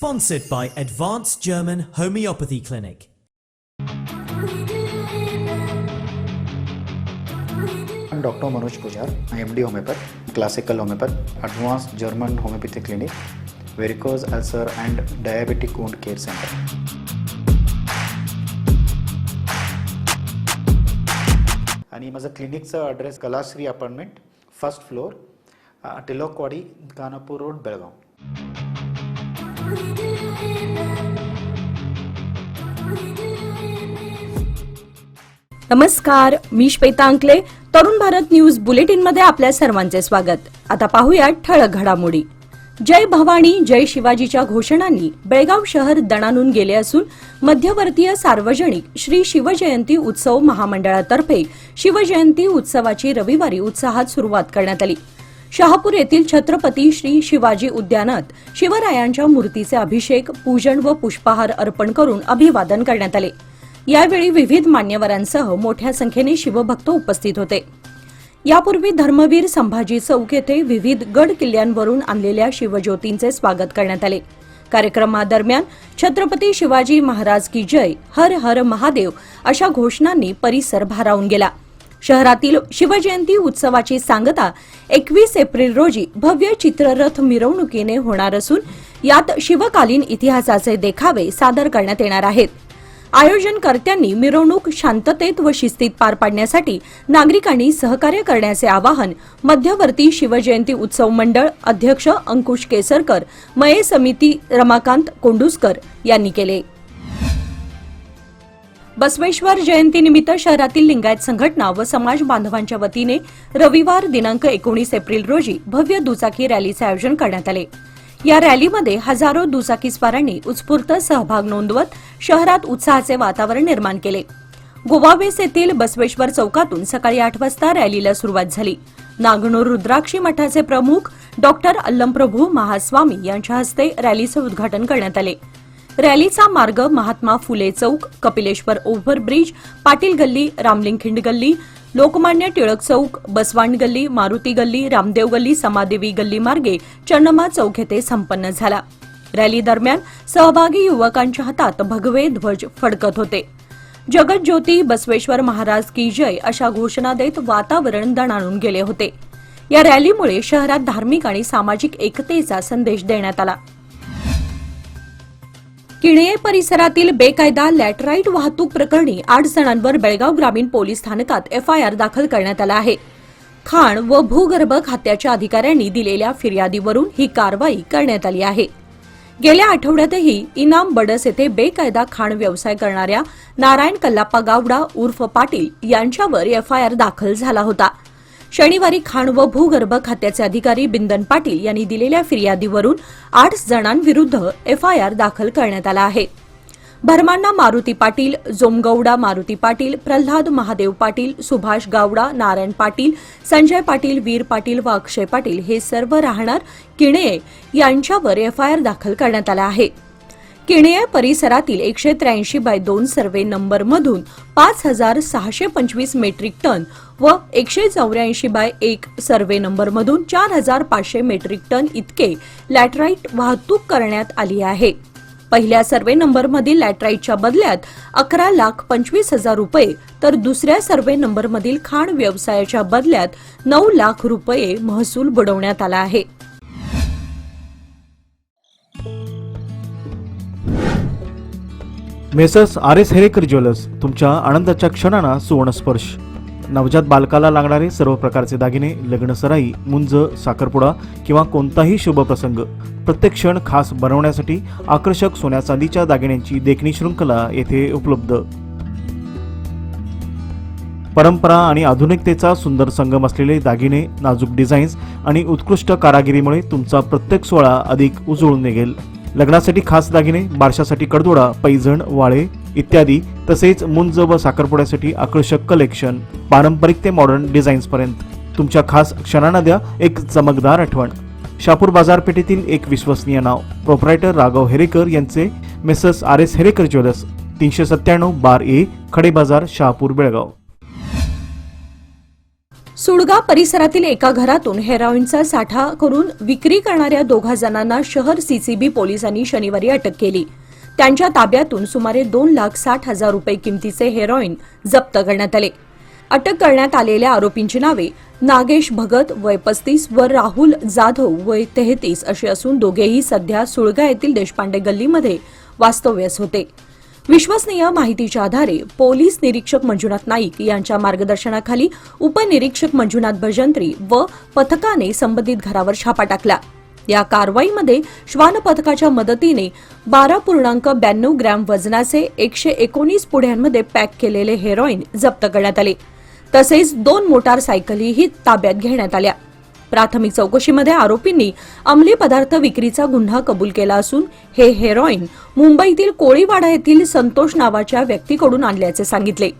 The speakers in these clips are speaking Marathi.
Sponsored by Advanced German Homeopathy Clinic. I'm Dr. Manoj Pujar, MD Homeopath, Classical Homeopath, Advanced German Homeopathy Clinic, Varicose Ulcer and Diabetic Wound Care Center. आणि माझं क्लिनिकचा address Kalashree apartment, first floor, Tilakwadi, Khanapur road, Belgaum. नमस्कार, मी श्वेता अंकले. तरुण भारत न्यूज बुलेटिन मध्ये आपल्या सर्वांचे स्वागत. आता पाहूया ठळक घडामोडी. जय भवानी जय शिवाजीच्या घोषणांनी बेळगाव शहर दणानून गेले असून मध्यवर्तीय सार्वजनिक श्री शिवजयंती उत्सव महामंडळातर्फे शिवजयंती उत्सवाची रविवारी उत्साहात सुरुवात करण्यात आली. शहापूर येथील छत्रपती श्री शिवाजी उद्यानात शिवरायांच्या मूर्तीचे अभिषेक, पूजन व पुष्पहार अर्पण करून अभिवादन करण्यात आले. यावेळी विविध मान्यवरांसह मोठ्या संख्येने शिवभक्त उपस्थित होते. यापूर्वी धर्मवीर संभाजी चौक येथे विविध गड किल्ल्यांवरून आणलेल्या शिवज्योतींचे स्वागत करण्यात आले. कार्यक्रमादरम्यान छत्रपती शिवाजी महाराज की जय, हर हर महादेव अशा घोषणांनी परिसर भारावून गेला. शहरातील शिवजयंती उत्सवाची सांगता 21 एप्रिल रोजी भव्य चित्ररथ मिरवणुकीने होणार असून यात शिवकालीन इतिहासाचे देखावे सादर करण्यात येणार आहेत. आयोजनकर्त्यांनी मिरवणूक शांततेत व शिस्तीत पार पाडण्यासाठी नागरिकांनी सहकार्य करण्याचे आवाहन मध्यवर्ती शिवजयंती उत्सव मंडळ अध्यक्ष अंकुश केसरकर, मये समिती रमाकांत कोंडुस्कर यांनी केले. बसवेश्वर जयंतीनिमित्त शहरातील लिंगायत संघटना व समाज बांधवांच्या वतीने रविवार दिनांक 19 एप्रिल रोजी भव्य दुचाकी रॅलीचे आयोजन करण्यात आले. या रॅलीमध्ये हजारो दुचाकीस्वारांनी उत्स्फूर्त सहभाग नोंदवत शहरात उत्साहाचे वातावरण निर्माण केले. गोवावेस येथील बसवेश्वर चौकातून सकाळी 8 वाजता रॅलीला सुरुवात झाली. नागनूर रुद्राक्षी मठाचे प्रमुख डॉक्टर अल्लमप्रभू महास्वामी यांच्या हस्ते रॅलीचे उद्घाटन करण्यात आले. रॅलीचा मार्ग महात्मा फुले चौक, कपिलेश्वर ओव्हरब्रिज, पाटील गल्ली, रामलिंगखिंड गल्ली, लोकमान्य टिळक चौक, बसवांड गल्ली, मारुती गल्ली, रामदेव गल्ली, समादेवी गल्ली मार्गे चन्नमा चौक येथे संपन्न झाला. रॅली दरम्यान सहभागी युवकांच्या हातात भगवे ध्वज फडकत होते. जगज्योती बसवेश्वर महाराज की जय अशा घोषणा देत वातावरण दणाणून गेले होते. या रॅलीमुळे शहरात धार्मिक आणि सामाजिक एकतेचा संदेश देण्यात आला. किणये परिसरातील बेकायदा लॅटराईट वाहतूक प्रकरणी 8 जणांवर बेळगाव ग्रामीण पोलीस स्थानकात एफआयआर दाखल करण्यात आला आहे. खाण व भूगर्भ खात्याच्या अधिकाऱ्यांनी दिलेल्या फिर्यादीवरून ही कारवाई करण्यात आली आहे. गेल्या आठवड्यातही इनाम बडस येथे बेकायदा खाण व्यवसाय करणाऱ्या नारायण कल्लाप्पा गावडा उर्फ पाटील यांच्यावर एफआयआर दाखल झाला होता. शनिवारी खाण व भूगर्भ खात्याचे अधिकारी बिंदन पाटील यांनी दिलेल्या फिर्यादीवरून 8 जणांविरुद्ध एफआयआर दाखल करण्यात आला आहे. भरमांना मारुती पाटील, जोमगौडा मारुती पाटील, प्रल्हाद महादेव पाटील, सुभाष गावडा, नारायण पाटील, संजय पाटील, वीर पाटील व अक्षय पाटील हे सर्व राहणार किणये यांच्यावर एफआयआर दाखल करण्यात आला आहे. किणये परिसरातील 183/2 सर्वे नंबरमधून 5625 मेट्रिक टन व 184/1 सर्वे नंबरमधून 4500 मेट्रिक टन इतके लॅटराईट वाहतूक करण्यात आली आहे. पहिल्या सर्वे नंबरमधील लॅटराईटच्या बदल्यात 11,25,000 रुपये तर दुसऱ्या सर्वे नंबरमधील खाण व्यवसायाच्या बदल्यात 9 लाख रुपये महसूल बुडवण्यात आला आहे. मेसर्स RS हेरेकर ज्वेलर्स, तुमच्या आनंदाच्या क्षणांना सुवर्णस्पर्श. नवजात बालकाला लागणारे सर्व प्रकारचे दागिने, लग्नसराई, मुंज, साखरपुडा किंवा कोणताही शुभ प्रसंग प्रत्येक क्षण खास बनवण्यासाठी आकर्षक सोन्या चांदीच्या दागिन्यांची देखणी शृंखला येथे उपलब्ध. परंपरा आणि आधुनिकतेचा सुंदर संगम असलेले दागिने, नाजूक डिझाईन्स आणि उत्कृष्ट कारागिरीमुळे तुमचा प्रत्येक सोहळा अधिक उजळून निघेल. लग्नासाठी खास दागिने, बारशासाठी कडदोडा, पैजण, वाळे इत्यादी, तसेच मुंज व साखरपुड्यासाठी आकर्षक कलेक्शन, पारंपरिक ते मॉडर्न डिझाईन्स पर्यंत तुमच्या खास क्षणांना द्या एक चमकदार आठवण. शापूर बाजारपेठेतील एक विश्वसनीय नाव, प्रोप्रायटर राघव हेरेकर यांचे messrs RS Herekar jewellers, 397 bar A, खडे बाजार, शहापूर, बेळगाव. सुळगा परिसरातील एका घरातून हेरॉईनचा साठा करून विक्री करणाऱ्या 2 जणांना शहर सीसीबी पोलिसांनी शनिवारी अटक केली. त्यांच्या ताब्यातून सुमारे 2,60,000 रुपये किमतीचे हेरॉईन जप्त करण्यात आले. अटक करण्यात आलेल्या आरोपींची नावे नागेश भगत वय 35 व राहुल जाधव वय 33 अशी असून दोघेही सध्या सुळगा येथील देशपांडे गल्लीमध्ये वास्तव्यास होते. विश्वसनीय माहितीच्या आधारे पोलीस निरीक्षक मंजुनाथ नाईक यांच्या मार्गदर्शनाखाली उपनिरीक्षक मंजुनाथ भजंत्री व पथकाने संबंधित घरावर छापा टाकला. या कारवाईमध्ये श्वान पथकाच्या मदतीने 12.92 ग्रॅम वजनाचे 119 पुड्यांमध्ये पॅक केलेले हेरॉईन जप्त करण्यात आले. तसेच 2 मोटारसायकलीही ताब्यात घेण्यात आल्या. प्राथमिक चौकशीमध्ये आरोपींनी अंमली पदार्थ विक्रीचा गुन्हा कबूल केला असून हे हेरॉईन मुंबईतील कोळीवाडा येथील संतोष नावाच्या व्यक्तीकडून आणल्याचे सांगितले.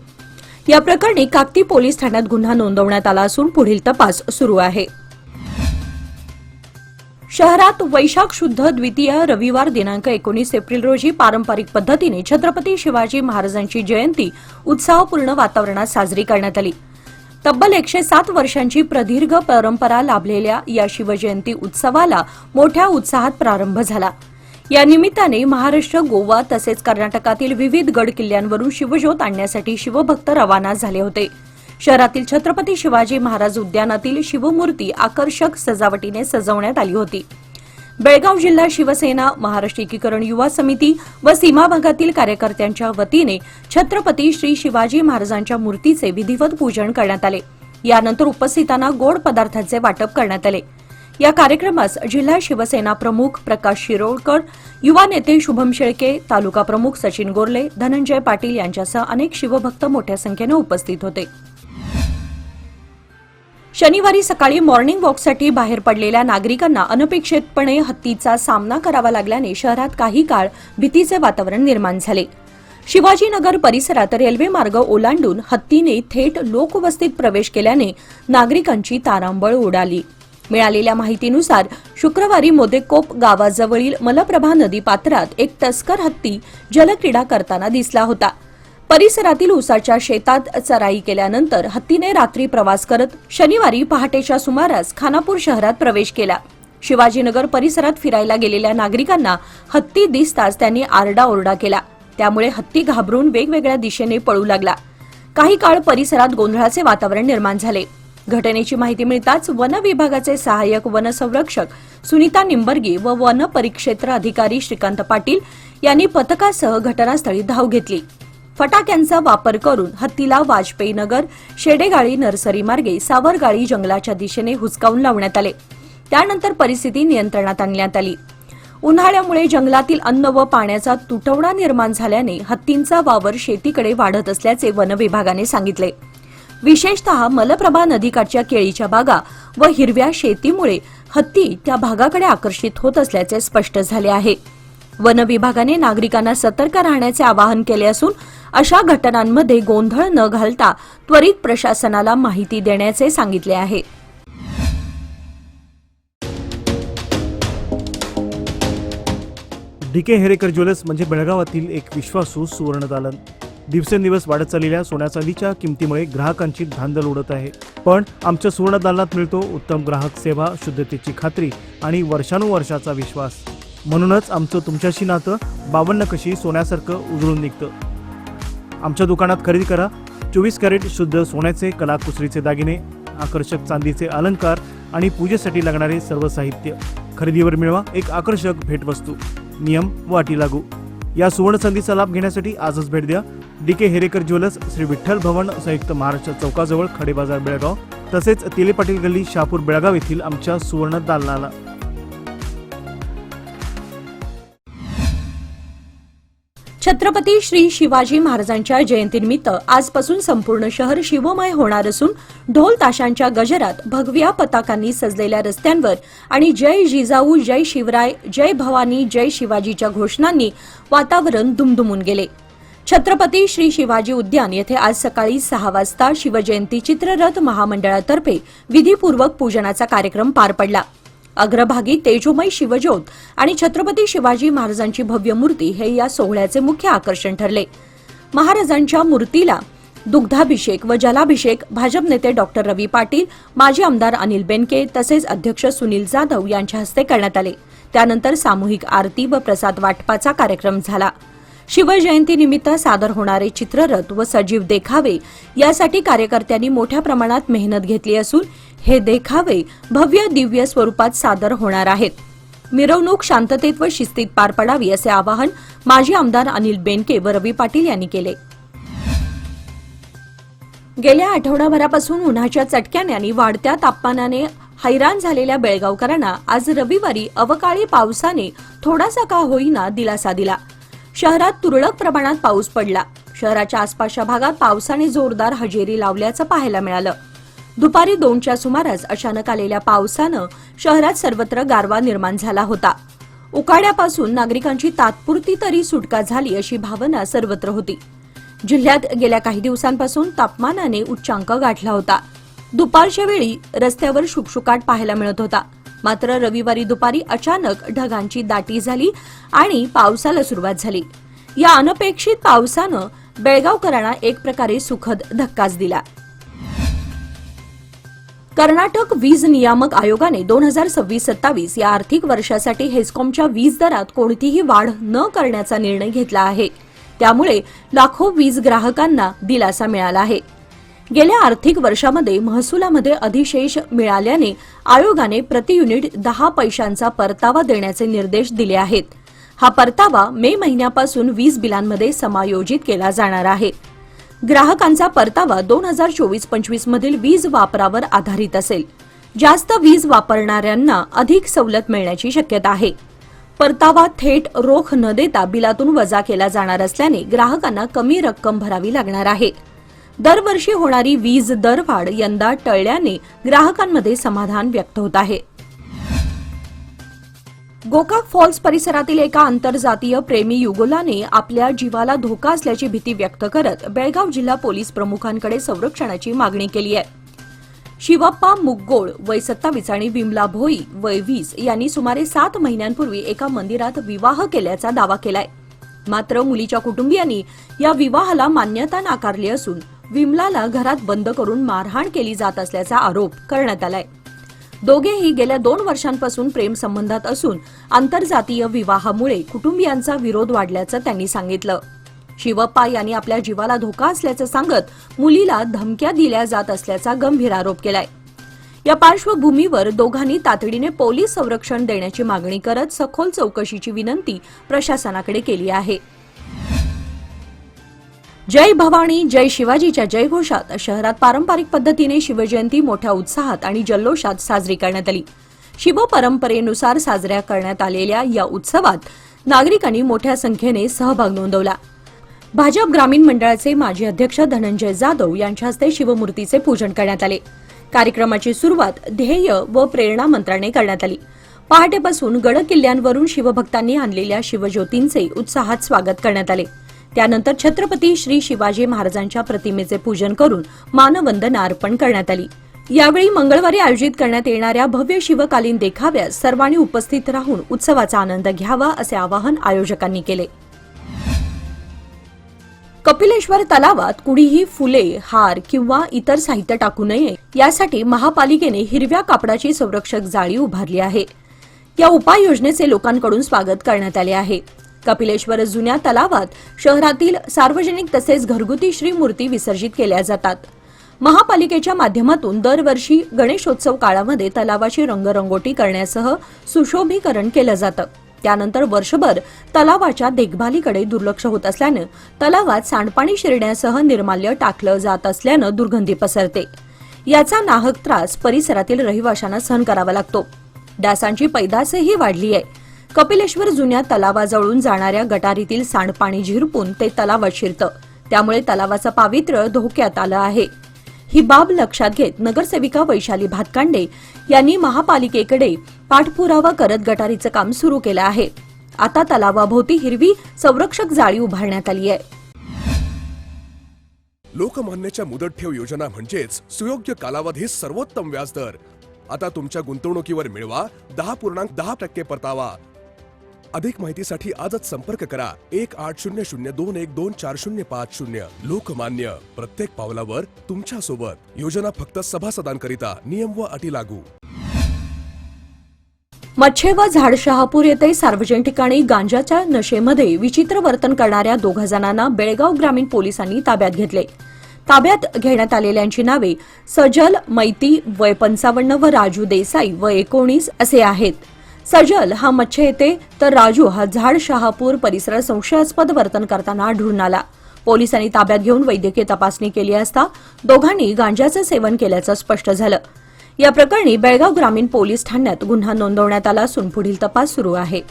या प्रकरणी काकती पोलीस ठाण्यात गुन्हा नोंदवण्यात आला असून पुढील तपास सुरू आहे. शहरात वैशाख शुद्ध द्वितीय रविवार दिनांक 19 एप्रिल रोजी पारंपरिक पद्धतीने छत्रपती शिवाजी महाराजांची जयंती उत्साहपूर्ण वातावरणात साजरी करण्यात आली. तब्बल 107 वर्षांची प्रदीर्घ परंपरा लाभलेल्या या शिवजयंती उत्सवाला मोठ्या उत्साहात प्रारंभ झाला. या निमित्ताने महाराष्ट्र, गोवा तसेच कर्नाटकातील विविध गड किल्ल्यांवरून शिवज्योत आणण्यासाठी शिवभक्त रवाना झाले होते. शहरातील छत्रपती शिवाजी महाराज उद्यानातील शिवमूर्ती आकर्षक सजावटीने सजवण्यात आली होती. बेळगाव जिल्हा शिवसेना, महाराष्ट्र एकीकरण युवा समिती व सीमा भागातील कार्यकर्त्यांच्या वतीने छत्रपती श्री शिवाजी महाराजांच्या मूर्तीचे विधिवत पूजन करण्यात आले. यानंतर उपस्थितांना गोड पदार्थांचे वाटप करण्यात आले. या कार्यक्रमास जिल्हा शिवसेना प्रमुख प्रकाश शिरोळकर, युवा नेते शुभम शेळके, तालुका प्रमुख सचिन गोरले, धनंजय पाटील यांच्यासह अनेक शिवभक्त मोठ्या संख्येने उपस्थित होते. शनिवारी सकाळी मॉर्निंग वॉकसाठी बाहेर पडलेल्या नागरिकांना अनपेक्षितपणे हत्तीचा सामना करावा लागल्याने शहरात काही काळ भीतीचे वातावरण निर्माण झाले. शिवाजीनगर परिसरात रेल्वे मार्ग ओलांडून हत्तीने थेट लोकवस्तीत प्रवेश केल्याने नागरिकांची तारांबळ उडाली. मिळालेल्या माहितीनुसार शुक्रवारी मोदेकोप गावाजवळील मलप्रभा नदी पात्रात एक तस्कर हत्ती जलक्रीडा करताना दिसला होता. परिसरातील उसाच्या शेतात चराई केल्यानंतर हत्तीने रात्री प्रवास करत शनिवारी पहाटेच्या सुमारास खानापूर शहरात प्रवेश केला. शिवाजीनगर परिसरात फिरायला गेलेल्या नागरिकांना हत्ती दिसताच त्यांनी आरडाओरडा केला. त्यामुळे हत्ती घाबरून वेगवेगळ्या दिशेने पळू लागला. काही काळ परिसरात गोंधळाचे वातावरण निर्माण झाले. घटनेची माहिती मिळताच वन विभागाचे सहाय्यक वनसंरक्षक सुनीता निंबर्गी व वन परिक्षेत्र अधिकारी श्रीकांत पाटील यांनी पथकासह घटनास्थळी धाव घेतली. फटाक्यांचा वापर करून हत्तीला वाजपेयी नगर, शेडेगाळी नर्सरी मार्गे सावरगाळी जंगलाच्या दिशेने हुसकावून लावण्यात आले. त्यानंतर परिस्थिती नियंत्रणात आणण्यात आली. उन्हाळ्यामुळे जंगलातील अन्न व पाण्याचा तुटवडा निर्माण झाल्याने हत्तींचा वावर शेतीकडे वाढत असल्याचे वन विभागाने सांगितले. विशेषतः मलप्रभा नदीकाठच्या केळीच्या बागा व हिरव्या शेतीमुळे हत्ती त्या भागाकडे आकर्षित होत असल्याचे स्पष्ट झाले आहे. वन विभागाने नागरिकांना सतर्क राहण्याचे आवाहन केले असून अशा घटनांमध्ये गोंधळ न घालता त्वरित प्रशासनाला माहिती देण्याचे सांगितले आहे. DK हेरेकर ज्वेलर्स म्हणजे बेळगावातील एक विश्वासू सुवर्णदालन. दिवसेंदिवस वाढत चाललेल्या सोन्या चांदीच्या किमतीमुळे ग्राहकांची धांदल उडत आहे. पण आमच्या सुवर्णदालनात मिळतो उत्तम ग्राहक सेवा, शुद्धतेची खात्री आणि वर्षानुवर्षाचा विश्वास. म्हणूनच आमचं तुमच्याशी नातं 52 कशी सोन्यासारखं उजळून निघतं. आमच्या दुकानात खरेदी करा 24 कॅरेट शुद्ध सोन्याचे कलाकुसरीचे दागिने, आकर्षक चांदीचे अलंकार आणि पूजेसाठी लागणारे सर्व साहित्य. खरेदीवर मिळवा एक आकर्षक भेटवस्तू. नियम व अटी लागू. या सुवर्ण संधीचा लाभ घेण्यासाठी आजच भेट द्या. DK हेरेकर ज्वेलर्स, श्री विठ्ठल भवन, संयुक्त महाराष्ट्र चौकाजवळ, खडे बाजार, बेळगाव. तसेच तेले पाटील गल्ली, शहापूर, बेळगाव येथील आमच्या सुवर्ण दालनाला. छत्रपती श्री शिवाजी महाराजांच्या जयंतीनिमित्त आजपासून संपूर्ण शहर शिवमय होणार असून ढोल ताशांच्या गजरात, भगव्या पताकांनी सजलेल्या रस्त्यांवर आणि जय जिजाऊ, जय शिवराय, जय भवानी, जय शिवाजीच्या घोषणांनी वातावरण दुमदुमून गेले. छत्रपती श्री शिवाजी उद्यान येथे आज सकाळी 6 वाजता शिवजयंती चित्ररथ महामंडळातर्फे विधीपूर्वक पूजनाचा कार्यक्रम पार पडला. अग्रभागी तेजोमय शिवज्योत आणि छत्रपती शिवाजी महाराजांची भव्य मूर्ती हे या सोहळ्याचे मुख्य आकर्षण ठरले. महाराजांच्या मूर्तीला दुग्धाभिषेक व जलाभिषेक भाजप नेते डॉक्टर रवी पाटील, माजी आमदार अनिल बेनके तसेच अध्यक्ष सुनील जाधव यांच्या हस्ते करण्यात आले. त्यानंतर सामूहिक आरती व प्रसाद वाटपाचा कार्यक्रम झाला. शिवजयंतीनिमित्त सादर होणारे चित्ररथ व सजीव देखावे यासाठी कार्यकर्त्यांनी मोठ्या प्रमाणात मेहनत घेतली असून हे देखावे भव्य दिव्य स्वरूपात सादर होणार आहेत. मिरवणूक शांततेत व शिस्तीत पार पडावी असे आवाहन माजी आमदार अनिल बेनके व रवी पाटील यांनी केले. गेल्या आठवडाभरापासून उन्हाच्या चटक्याने आणि वाढत्या तापमानाने हैराण झालेल्या बेळगावकरांना आज रविवारी अवकाळी पावसाने थोडासा का होईना दिलासा दिला. शहरात तुरळक प्रमाणात पाऊस पडला. शहराच्या आसपासच्या भागात पावसाने जोरदार हजेरी लावल्याचं पाहायला मिळालं. दुपारी 2च्या सुमारास अचानक आलेल्या पावसानं शहरात सर्वत्र गारवा निर्माण झाला होता. उकाड्यापासून नागरिकांची तात्पुरती तरी सुटका झाली अशी भावना सर्वत्र होती. जिल्ह्यात गेल्या काही दिवसांपासून तापमानाने उच्चांक गाठला होता. दुपारच्या वेळी रस्त्यावर शुकशुकाट पाहायला मिळत होता. मात्र रविवारी दुपारी अचानक ढगांची दाटी झाली आणि पावसाला सुरुवात झाली. या अनपेक्षित पावसानं बेळगावकरांना एक प्रकारे सुखद धक्काच दिला. कर्नाटक वीज नियामक आयोगाने 2026-27 या आर्थिक वर्षासाठी हेस्कॉमच्या वीज दरात कोणतीही वाढ न करण्याचा निर्णय घेतला आहे. त्यामुळे लाखो वीज ग्राहकांना दिलासा मिळाला आहे. गेल्या आर्थिक वर्षामध्ये महसुलामध्ये अधिशेष मिळाल्याने आयोगाने प्रति युनिट 10 पैशांचा परतावा देण्याचे निर्देश दिले आहेत. हा परतावा मे महिन्यापासून वीज बिलांमध्ये समायोजित केला जाणार आहे. ग्राहकांचा परतावा 2024-25 मधील वीज वापरावर आधारित असेल. जास्त वीज वापरणाऱ्यांना अधिक सवलत मिळण्याची शक्यता आहे. परतावा थेट रोख न देता बिलातून वजा केला जाणार असल्याने ग्राहकांना कमी रक्कम भरावी लागणार आहे. दरवर्षी होणारी वीज दरवाढ यंदा टळल्याने ग्राहकांमध्ये समाधान व्यक्त होत आहे. गोकाक फॉल्स परिसरातील एका आंतरजातीय प्रेमी युगुलाने आपल्या जीवाला धोका असल्याची भीती व्यक्त करत बेळगाव जिल्हा पोलीस प्रमुखांकडे संरक्षणाची मागणी केली आहे. शिवप्पा मुगगोळ वय 27 आणि विमला भोई वय 20 यांनी सुमारे 7 महिन्यांपूर्वी एका मंदिरात विवाह केल्याचा दावा केलाय. मात्र मुलीच्या कुटुंबियांनी या विवाहाला मान्यता नाकारली असून विमलाला घरात बंद करून मारहाण केली जात असल्याचा आरोप करण्यात आलाय. दोघेही गेल्या 2 वर्षांपासून प्रेम संबंधात असून आंतरजातीय विवाहामुळे कुटुंबियांचा विरोध वाढल्याचं त्यांनी सांगितलं. शिवप्पा यांनी आपल्या जीवाला धोका असल्याचं सांगत मुलीला धमक्या दिल्या जात असल्याचा गंभीर आरोप केलाय. या पार्श्वभूमीवर दोघांनी तातडीने पोलीस संरक्षण देण्याची मागणी करत सखोल चौकशीची विनंती प्रशासनाकडे केली आहे. जय भवानी जय शिवाजीच्या जयघोषात शहरात पारंपरिक पद्धतीने शिवजयंती मोठ्या उत्साहात आणि जल्लोषात साजरी करण्यात आली. शिवपरंपरेनुसार साजऱ्या करण्यात आलेल्या या उत्सवात नागरिकांनी मोठ्या संख्येने सहभाग नोंदवला. भाजप ग्रामीण मंडळाचे माजी अध्यक्ष धनंजय जाधव यांच्या हस्ते शिवमूर्तीचे पूजन करण्यात आले. कार्यक्रमाची सुरुवात ध्येय व प्रेरणा मंत्राने करण्यात आली. पहाटेपासून गड किल्ल्यांवरून शिवभक्तांनी आणलेल्या शिवज्योतींचे उत्साहात स्वागत करण्यात आले. त्यानंतर छत्रपती श्री शिवाजी महाराजांच्या प्रतिमेचे पूजन करून मानवंदना अर्पण करण्यात आली. यावेळी मंगळवारी आयोजित करण्यात येणाऱ्या भव्य शिवकालीन देखाव्यात सर्वांनी उपस्थित राहून उत्सवाचा आनंद घ्यावा असे आवाहन आयोजकांनी केले. कपिलेश्वर तलावात कुणीही फुले, हार किंवा इतर साहित्य टाकू नये यासाठी महापालिकेने हिरव्या कापडाची संरक्षक जाळी उभारली आहे. या उपाययोजनेचे लोकांकडून स्वागत करण्यात आले आहे. कपिलेश्वर जुन्या तलावात शहरातील सार्वजनिक तसेच घरगुती श्रीमूर्ती विसर्जित केल्या जातात. महापालिकेच्या माध्यमातून दरवर्षी गणेशोत्सव काळामध्ये तलावाची रंगरंगोटी करण्यासह सुशोभीकरण केलं जातं. त्यानंतर वर्षभर तलावाच्या देखभालीकडे दुर्लक्ष होत असल्यानं तलावात सांडपाणी शिरण्यासह निर्माल्य टाकलं जात असल्यानं दुर्गंधी पसरते. याचा नाहक त्रास परिसरातील रहिवाशांना सहन करावा लागतो. डासांची पैदासही वाढली आहे. कपिलेश्वर जुन्या तलावाजवळून जाणाऱ्या गटारीतील सांडपाणी झिरपून ते तलावात शिरतं. त्यामुळे तलावाचं पावित्र्य धोक्यात आलं आहे. ही बाब लक्षात घेत नगरसेविका वैशाली भातकांडे यांनी महापालिकेकडे पाठपुरावा करत गटारीचं काम सुरू केलं आहे. आता तलावाभोवती हिरवी संरक्षक जाळी उभारण्यात आली आहे. लोकमान्यच्या मुदत ठेव योजना म्हणजेच सुयोग्य कालावधी सर्वोत्तम व्याजदर. आता तुमच्या गुंतवणुकीवर मिळवा 10.10% परतावा. अधिक माहितीसाठी आजच संपर्क करा 180021240550. लोकमान्य, प्रत्येक पावलावर तुमच्या सोबत. योजना फक्त सभासदांकरिता. नियम व अटी लागू. मच्छे व झाडशहापूर येथे सार्वजनिक ठिकाणी गांजाच्या नशेमध्ये विचित्र वर्तन करणाऱ्या 2 जणांना बेळगाव ग्रामीण पोलिसांनी ताब्यात घेतले. ताब्यात घेण्यात आलेल्यांची नावे सजल मैती वय 55 व राजू देसाई वय 19 असे आहेत. सजल हा मच्छे येथे तर राजू हा झाडशहापूर परिसरात संशयास्पद वर्तन करताना आढळून आला. पोलिसांनी ताब्यात घेऊन वैद्यकीय तपासणी केली असता दोघांनी गांजाचं सेवन केल्याचं स्पष्ट झालं. या प्रकरणी बेळगाव ग्रामीण पोलीस ठाण्यात गुन्हा नोंदवण्यात आला असून पुढील तपास सुरू आहे.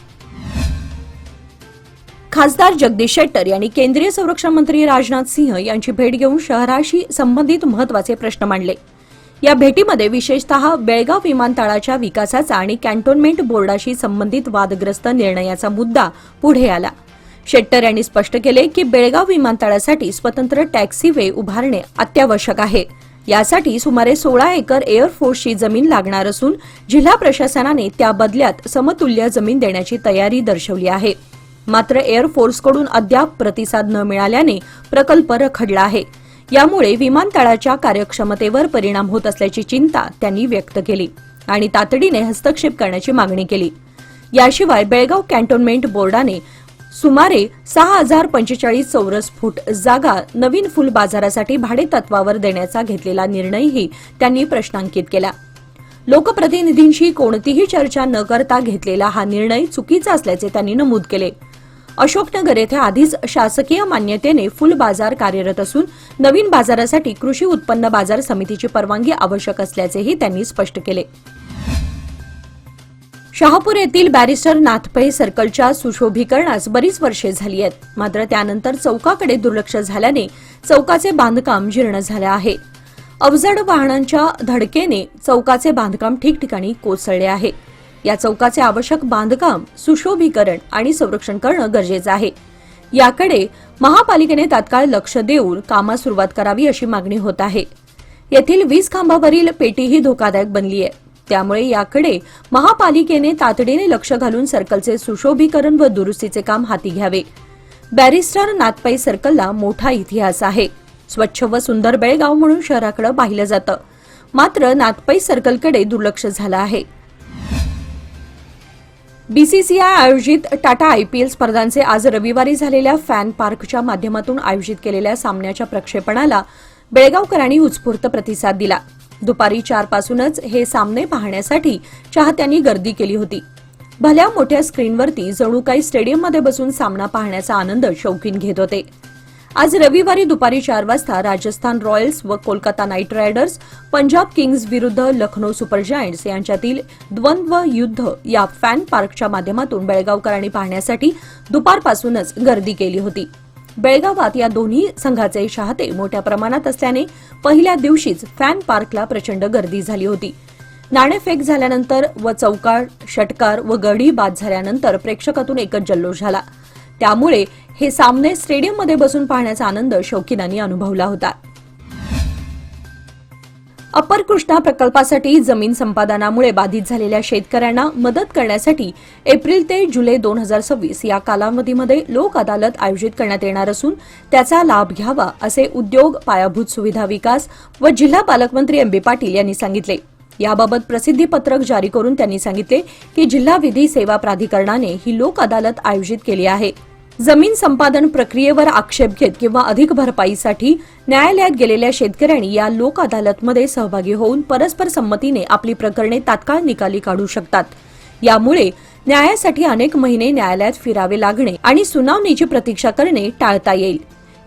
खासदार जगदीश शेट्टर यांनी केंद्रीय संरक्षण मंत्री राजनाथ सिंह यांची भेट घेऊन शहराशी संबंधित महत्वाचे प्रश्न मांडले. या भेटीमध्ये विशेषतः बेळगाव विमानतळाच्या विकासाचा आणि कॅन्टोन्मेंट बोर्डाशी संबंधित वादग्रस्त निर्णयाचा मुद्दा पुढे आला. शेट्टर यांनी स्पष्ट केले की बेळगाव विमानतळासाठी स्वतंत्र टॅक्सीवे उभारणे अत्यावश्यक आहे. यासाठी सुमारे 16 एकर एअरफोर्सची जमीन लागणार असून जिल्हा प्रशासनाने त्या बदल्यात समतुल्य जमीन देण्याची तयारी दर्शवली आहे. मात्र एअरफोर्सकडून अद्याप प्रतिसाद न मिळाल्याने प्रकल्प रखडला आहे. यामुळे विमानतळाच्या कार्यक्षमतेवर परिणाम होत असल्याची चिंता त्यांनी व्यक्त केली आणि तातडीने हस्तक्षेप करण्याची मागणी केली. याशिवाय बेळगाव कॅन्टोन्मेंट बोर्डाने सुमारे 6045 चौरस फूट जागा नवीन फुल बाजारासाठी भाडेतत्वावर देण्याचा घेतलेला निर्णयही त्यांनी प्रश्नांकित केला. लोकप्रतिनिधींशी कोणतीही चर्चा न करता घेतलेला हा निर्णय चुकीचा असल्याचे त्यांनी नमूद केले. अशोकनगर येथे आधीच शासकीय मान्यतेने फुल बाजार कार्यरत असून नवीन बाजारासाठी कृषी उत्पन्न बाजार समितीची परवानगी आवश्यक असल्याचेही त्यांनी स्पष्ट केले. शहापूर येथील बॅरिस्टर नाथपै सर्कलच्या सुशोभीकरणास बरीच वर्षे झाली आहेत. मात्र त्यानंतर चौकाकडे दुर्लक्ष झाल्याने चौकाचे बांधकाम जीर्ण झाले आहे. अवजड वाहनांच्या धडकेने चौकाचे बांधकाम ठिकठिकाणी कोसळले आहे. या चौकाचे आवश्यक बांधकाम, सुशोभीकरण आणि संरक्षण करणं गरजेचं आहे. याकडे महापालिकेने तात्काळ लक्ष देऊन कामास सुरुवात करावी अशी मागणी होत आहे. येथील वीज खांबावरील पेटीही धोकादायक बनली आहे. त्यामुळे याकडे महापालिकेने तातडीने लक्ष घालून सर्कलचे सुशोभीकरण व दुरुस्तीचे काम हाती घ्यावे. बॅरिस्टर नाथपै सर्कलला मोठा इतिहास आहे. स्वच्छ व सुंदर बेळगाव म्हणून शहराकडे पाहिलं जातं. मात्र नाथपै सर्कलकडे दुर्लक्ष झालं आहे. बीसीसीआय आयोजित टाटा आयपीएल स्पर्धांचे आज रविवारी झालेल्या फॅन पार्कच्या माध्यमातून आयोजित केलेल्या सामन्याच्या प्रक्षेपणाला बेळगावकरांनी उत्स्फूर्त प्रतिसाद दिला. दुपारी 4 पासूनच हे सामने पाहण्यासाठी चाहत्यांनी गर्दी केली होती. भल्या मोठ्या स्क्रीनवरती जणू काही स्टेडियममध्ये बसून सामना पाहण्याचा आनंद शौकीन घेत होते. आज रविवारी दुपारी 4 वाजता राजस्थान रॉयल्स व Kolkata night riders, Punjab kings विरुद्ध लखनौ सुपर जायंट्स यांच्यातील द्वंद्व युद्ध या फॅन पार्कच्या माध्यमातून बेळगावकरांनी पाहण्यासाठी दुपारपासूनच गर्दी केली होती. बेळगावात या दोन्ही संघाचे चाहते मोठ्या प्रमाणात असल्याने पहिल्या दिवशीच फॅन पार्कला प्रचंड गर्दी झाली होती. नाणेफेक झाल्यानंतर व चौकार, षटकार व गडी बाद झाल्यानंतर प्रेक्षकातून एकच जल्लोष झाला. त्यामुळे हे सामने स्टेडियममध्ये बसून पाहण्याचा आनंद शौकीनांनी अनुभवला होता. अप्पर कृष्णा प्रकल्पासाठी जमीन संपादनामुळे बाधित झालेल्या शेतकऱ्यांना मदत करण्यासाठी एप्रिल ते जुलै 2026 या कालावधीमध्ये लोक अदालत आयोजित करण्यात येणार असून त्याचा लाभ घ्यावा असे उद्योग, पायाभूत सुविधा विकास व जिल्हा पालकमंत्री एम.बी. पाटील यांनी सांगितले. याबाबत प्रसिद्धी पत्रक जारी करून त्यांनी सांगितले की जिल्हा विधी सेवा प्राधिकरणाने ही लोक अदालत आयोजित केली आहे. जमीन संपादन प्रक्रियेवर आक्षेप घेत किंवा अधिक भरपाईसाठी न्यायालयात गेलेल्या शेतकऱ्यांनी या लोक अदालतमध्ये सहभागी होऊन परस्पर संमतीने आपली प्रकरणे तात्काळ निकाली काढू शकतात. यामुळे न्यायासाठी अनेक महिने न्यायालयात फिरावे लागणे आणि सुनावणीची प्रतीक्षा करणे टाळता येईल.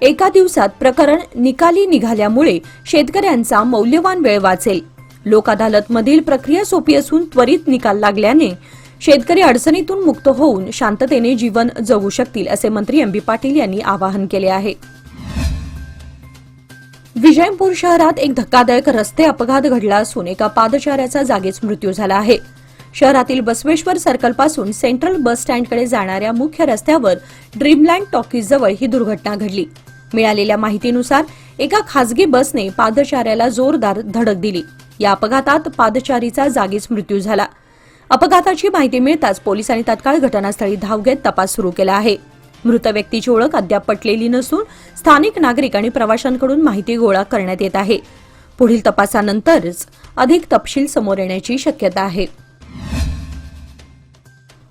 एका दिवसात प्रकरण निकाली निघाल्यामुळे शेतकऱ्यांचा मौल्यवान वेळ वाचेल. लोक अदालतमधील प्रक्रिया सोपी असून त्वरित निकाल लागल्याने शेतकरी अडचणीतून मुक्त होऊन शांततेने जीवन जगू शकतील असे मंत्री एम.बी. पाटील यांनी आवाहन केले आहे. विजयपूर शहरात एक धक्कादायक रस्ते अपघात घडला असून एका पादचाऱ्याचा जागीच मृत्यू झाला आहे. शहरातील बसवेश्वर सर्कलपासून सेंट्रल बस स्टँडकडे जाणाऱ्या मुख्य रस्त्यावर ड्रीमलँड टॉकीजजवळ ही दुर्घटना घडली. मिळालेल्या माहितीनुसार एका खासगी बसने पादचाऱ्याला जोरदार धडक दिली. या अपघातात पादचारीचा जागीच मृत्यू झाला. अपघाताची माहिती मिळताच पोलिसांनी तात्काळ घटनास्थळी धाव घेत तपास सुरू केला आहे. मृत व्यक्तीची ओळख अद्याप पटलेली नसून स्थानिक नागरिक आणि प्रवाशांकडून माहिती गोळा करण्यात येत आहे. पुढील तपासानंतरच अधिक तपशील समोर येण्याची शक्यता आहे.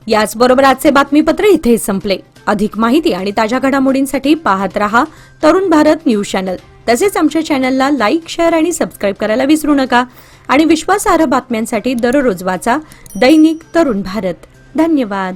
याचबरोबर आजचे बातमीपत्र इथेच संपले. अधिक माहिती आणि ताज्या घडामोडींसाठी पाहत रहा तरुण भारत न्यूज चॅनल. तसेच आमच्या चॅनलला लाईक, शेअर आणि सबस्क्राईब करायला विसरू नका. आणि विश्वासार्ह बातम्यांसाठी दररोज वाचा दैनिक तरुण भारत. धन्यवाद.